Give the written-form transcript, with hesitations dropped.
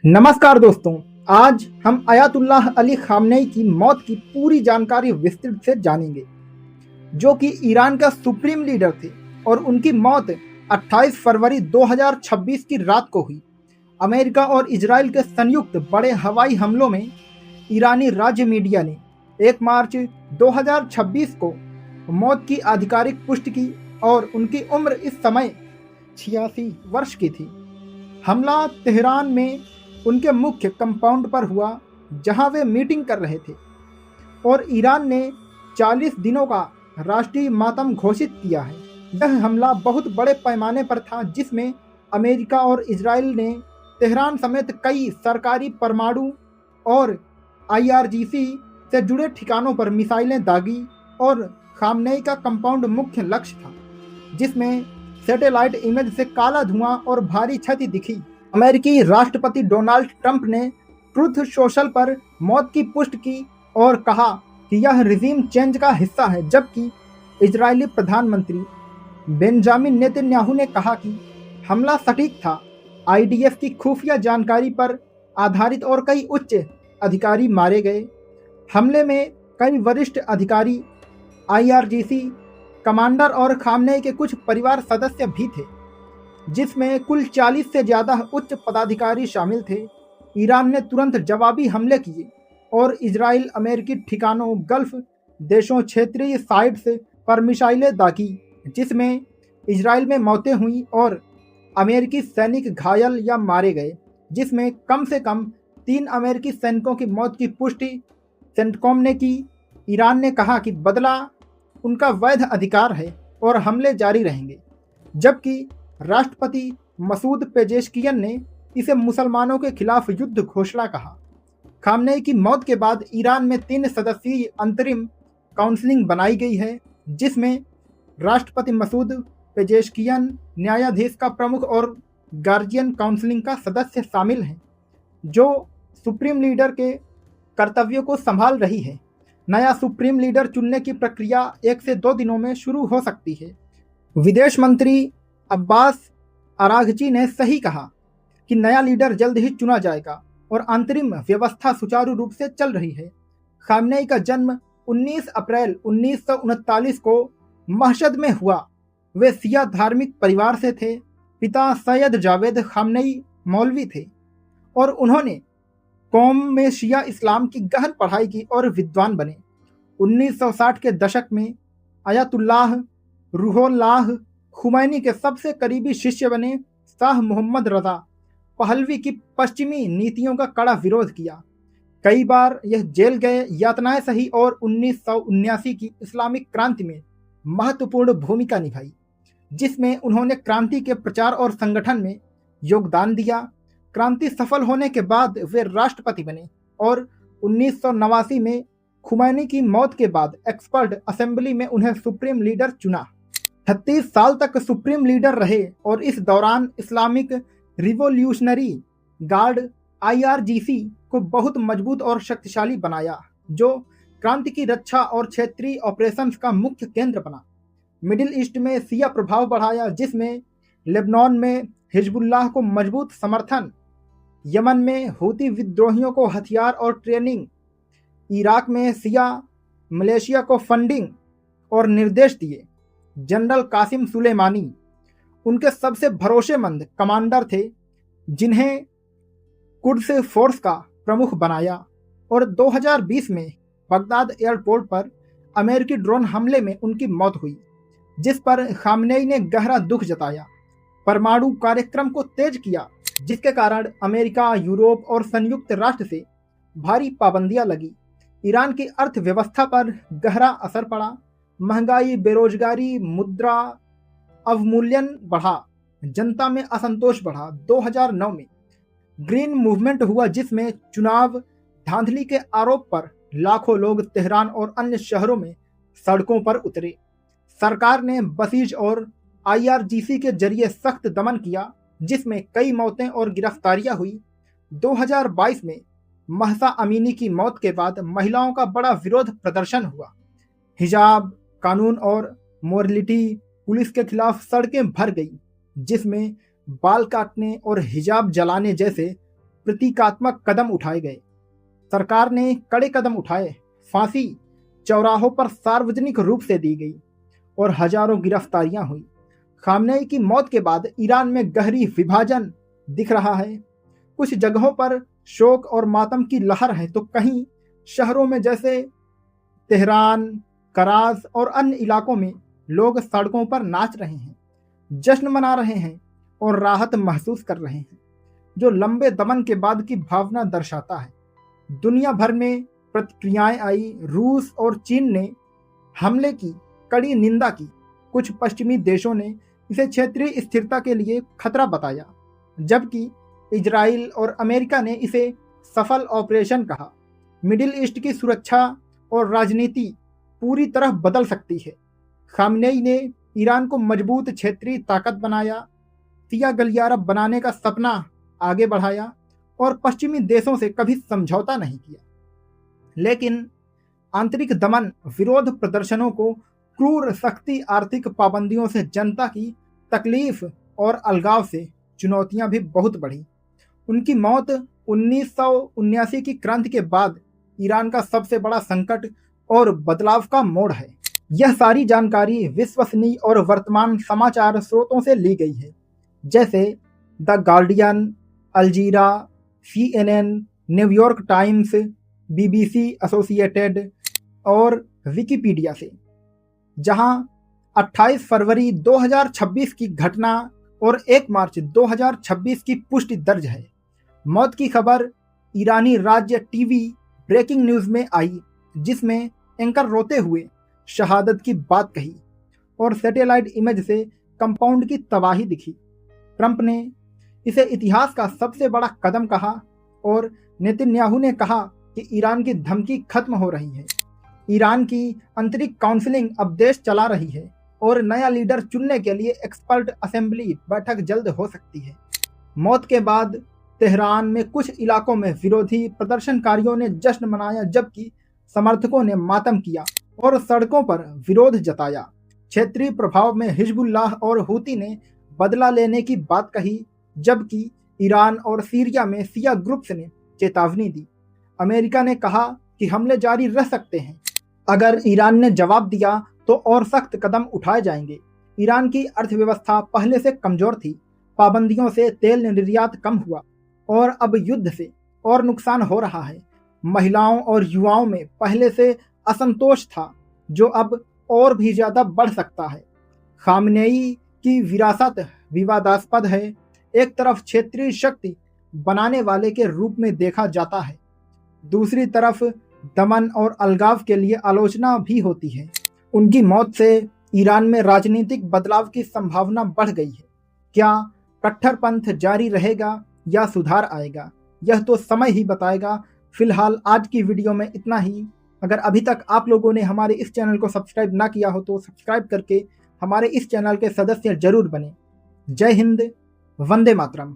नमस्कार दोस्तों। आज हम अयातुल्लाह अली खामनेई की मौत की पूरी जानकारी विस्तृत से जानेंगे, जो कि ईरान का सुप्रीम लीडर थे और उनकी मौत 28 फरवरी 2026 की रात को हुई। अमेरिका और इजराइल के संयुक्त बड़े हवाई हमलों में ईरानी राज्य मीडिया ने 1 मार्च 2026 को मौत की आधिकारिक पुष्टि की और उनकी उम्र इस समय 86 वर्ष की थी। हमला तेहरान में उनके मुख्य कंपाउंड पर हुआ, जहां वे मीटिंग कर रहे थे, और ईरान ने 40 दिनों का राष्ट्रीय मातम घोषित किया है। यह हमला बहुत बड़े पैमाने पर था, जिसमें अमेरिका और इजराइल ने तेहरान समेत कई सरकारी परमाणु और आईआरजीसी से जुड़े ठिकानों पर मिसाइलें दागी, और खामनेई का कंपाउंड मुख्य लक्ष्य था, जिसमें सैटेलाइट इमेज से काला धुआं और भारी क्षति दिखी। अमेरिकी राष्ट्रपति डोनाल्ड ट्रंप ने ट्रुथ सोशल पर मौत की पुष्टि की और कहा कि यह रिजीम चेंज का हिस्सा है, जबकि इजरायली प्रधानमंत्री बेंजामिन नेतन्याहू ने कहा कि हमला सटीक था, आईडीएफ की खुफिया जानकारी पर आधारित और कई उच्च अधिकारी मारे गए। हमले में कई वरिष्ठ अधिकारी, आईआरजीसी कमांडर और खामनेई के कुछ परिवार सदस्य भी थे, जिसमें कुल 40 से ज़्यादा उच्च पदाधिकारी शामिल थे। ईरान ने तुरंत जवाबी हमले किए और इजराइल अमेरिकी ठिकानों, गल्फ देशों, क्षेत्रीय साइट्स पर मिसाइलें दागी, जिसमें इजराइल में मौतें हुई और अमेरिकी सैनिक घायल या मारे गए, जिसमें कम से कम 3 अमेरिकी सैनिकों की मौत की पुष्टि सेंटकॉम ने की। ईरान ने कहा कि बदला उनका वैध अधिकार है और हमले जारी रहेंगे, जबकि राष्ट्रपति मसूद पेजेशकियन ने इसे मुसलमानों के खिलाफ युद्ध घोषणा कहा। खामनेई की मौत के बाद ईरान में 3 सदस्यीय अंतरिम काउंसिलिंग बनाई गई है, जिसमें राष्ट्रपति मसूद पेजेशकियन, न्यायाधीश का प्रमुख और गार्जियन काउंसिलिंग का सदस्य शामिल हैं, जो सुप्रीम लीडर के कर्तव्यों को संभाल रही है। नया सुप्रीम लीडर चुनने की प्रक्रिया 1 से 2 दिनों में शुरू हो सकती है। विदेश मंत्री अब्बास अराघची ने सही कहा कि नया लीडर जल्द ही चुना जाएगा और अंतरिम व्यवस्था सुचारू रूप से चल रही है। खामनेई का जन्म 19 अप्रैल 1939 को मशहद में हुआ। वे शिया धार्मिक परिवार से थे। पिता सैयद जावेद खामनेई मौलवी थे और उन्होंने कौम में शिया इस्लाम की गहन पढ़ाई की और विद्वान बने। 1960 के दशक में अयातुल्लाह रूहुल्लाह खुमैनी के सबसे करीबी शिष्य बने। शाह मोहम्मद रज़ा पहलवी की पश्चिमी नीतियों का कड़ा विरोध किया। कई बार यह जेल गए, यातनाएं सही और 1979 की इस्लामिक क्रांति में महत्वपूर्ण भूमिका निभाई, जिसमें उन्होंने क्रांति के प्रचार और संगठन में योगदान दिया। क्रांति सफल होने के बाद वे राष्ट्रपति बने और 1989 में खुमैनी की मौत के बाद एक्सपर्ट असेंबली में उन्हें सुप्रीम लीडर चुना। 36 साल तक सुप्रीम लीडर रहे और इस दौरान इस्लामिक रिवोल्यूशनरी गार्ड आईआरजीसी को बहुत मजबूत और शक्तिशाली बनाया, जो क्रांति की रक्षा और क्षेत्रीय ऑपरेशंस का मुख्य केंद्र बना। मिडिल ईस्ट में शिया प्रभाव बढ़ाया, जिसमें लेबनान में हिजबुल्लाह को मजबूत समर्थन, यमन में हूती विद्रोहियों को हथियार और ट्रेनिंग, इराक में शिया मलेशिया को फंडिंग और निर्देश दिए। जनरल कासिम सुलेमानी उनके सबसे भरोसेमंद कमांडर थे, जिन्हें कुड्स फोर्स का प्रमुख बनाया, और 2020 में बगदाद एयरपोर्ट पर अमेरिकी ड्रोन हमले में उनकी मौत हुई, जिस पर खामनेई ने गहरा दुख जताया। परमाणु कार्यक्रम को तेज किया, जिसके कारण अमेरिका, यूरोप और संयुक्त राष्ट्र से भारी पाबंदियां लगी। ईरान की अर्थव्यवस्था पर गहरा असर पड़ा। महंगाई, बेरोजगारी, मुद्रा अवमूल्यन बढ़ा, जनता में असंतोष बढ़ा। 2009 में ग्रीन मूवमेंट हुआ, जिसमें चुनाव धांधली के आरोप पर लाखों लोग तेहरान और अन्य शहरों में सड़कों पर उतरे। सरकार ने बसीज और आईआरजीसी के जरिए सख्त दमन किया, जिसमें कई मौतें और गिरफ्तारियां हुई। 2022 में महसा अमीनी की मौत के बाद महिलाओं का बड़ा विरोध प्रदर्शन हुआ। हिजाब कानून और मोरलिटी पुलिस के खिलाफ सड़कें भर गई, जिसमें बाल काटने और हिजाब जलाने जैसे प्रतीकात्मक कदम उठाए गए। सरकार ने कड़े कदम उठाए, फांसी चौराहों पर सार्वजनिक रूप से दी गई और हजारों गिरफ्तारियां हुई। खामनेई की मौत के बाद ईरान में गहरी विभाजन दिख रहा है। कुछ जगहों पर शोक और मातम की लहर है, तो कहीं शहरों में जैसे तेहरान, कराज और अन्य इलाकों में लोग सड़कों पर नाच रहे हैं, जश्न मना रहे हैं और राहत महसूस कर रहे हैं, जो लंबे दमन के बाद की भावना दर्शाता है। दुनिया भर में प्रतिक्रियाएं आई। रूस और चीन ने हमले की कड़ी निंदा की। कुछ पश्चिमी देशों ने इसे क्षेत्रीय स्थिरता के लिए खतरा बताया, जबकि इजराइल और अमेरिका ने इसे सफल ऑपरेशन कहा। मिडिल ईस्ट की सुरक्षा और राजनीति पूरी तरह बदल सकती है। खामनेई ने ईरान को मजबूत क्षेत्रीय ताकत बनाया, शिया गलियारा बनाने का सपना आगे बढ़ाया और पश्चिमी देशों से कभी समझौता नहीं किया। लेकिन आंतरिक दमन, विरोध प्रदर्शनों को क्रूर सख्ती, आर्थिक पाबंदियों से जनता की तकलीफ और अलगाव से चुनौतियां भी बहुत बढ़ी। उनकी मौत 1979 की क्रांति के बाद ईरान का सबसे बड़ा संकट और बदलाव का मोड़ है। यह सारी जानकारी विश्वसनीय और वर्तमान समाचार स्रोतों से ली गई है, जैसे the guardian, अलजीरा, CNN, New York times, BBC, associated और विकिपीडिया से। जहां 28 फरवरी 2026 की घटना और 1 मार्च 2026 की पुष्टि दर्ज है। मौत की खबर ईरानी राज्य टीवी ब्रेकिंग न्यूज में आई, जिसमें एंकर रोते हुए शहादत की बात कही और सैटेलाइट इमेज से कंपाउंड की तबाही दिखी। ट्रंप ने इसे इतिहास का सबसे बड़ा कदम कहा और नेतन्याहू ने कहा कि ईरान की धमकी खत्म हो रही है। ईरान की आंतरिक काउंसलिंग अब देश चला रही है और नया लीडर चुनने के लिए एक्सपर्ट असेंबली बैठक जल्द हो सकती है। मौत के बाद तेहरान में कुछ इलाकों में विरोधी प्रदर्शनकारियों ने जश्न मनाया, जबकि समर्थकों ने मातम किया और सड़कों पर विरोध जताया। क्षेत्रीय प्रभाव में हिजबुल्लाह और हूती ने बदला लेने की बात कही, जबकि ईरान और सीरिया में शिया ग्रुप्स ने चेतावनी दी। अमेरिका ने कहा कि हमले जारी रह सकते हैं। अगर ईरान ने जवाब दिया तो और सख्त कदम उठाए जाएंगे। ईरान की अर्थव्यवस्था पहले से कमजोर थी। पाबंदियों से तेल निर्यात कम हुआ और अब युद्ध से और नुकसान हो रहा है। महिलाओं और युवाओं में पहले से असंतोष था, जो अब और भी ज्यादा बढ़ सकता है। खामनेई की विरासत विवादास्पद है। एक तरफ क्षेत्रीय शक्ति बनाने वाले के रूप में देखा जाता है, दूसरी तरफ दमन और अलगाव के लिए आलोचना भी होती है। उनकी मौत से ईरान में राजनीतिक बदलाव की संभावना बढ़ गई है। क्या कट्टरपंथ जारी रहेगा या सुधार आएगा, यह तो समय ही बताएगा। फिलहाल आज की वीडियो में इतना ही। अगर अभी तक आप लोगों ने हमारे इस चैनल को सब्सक्राइब ना किया हो तो सब्सक्राइब करके हमारे इस चैनल के सदस्य जरूर बने। जय हिंद, वंदे मातरम।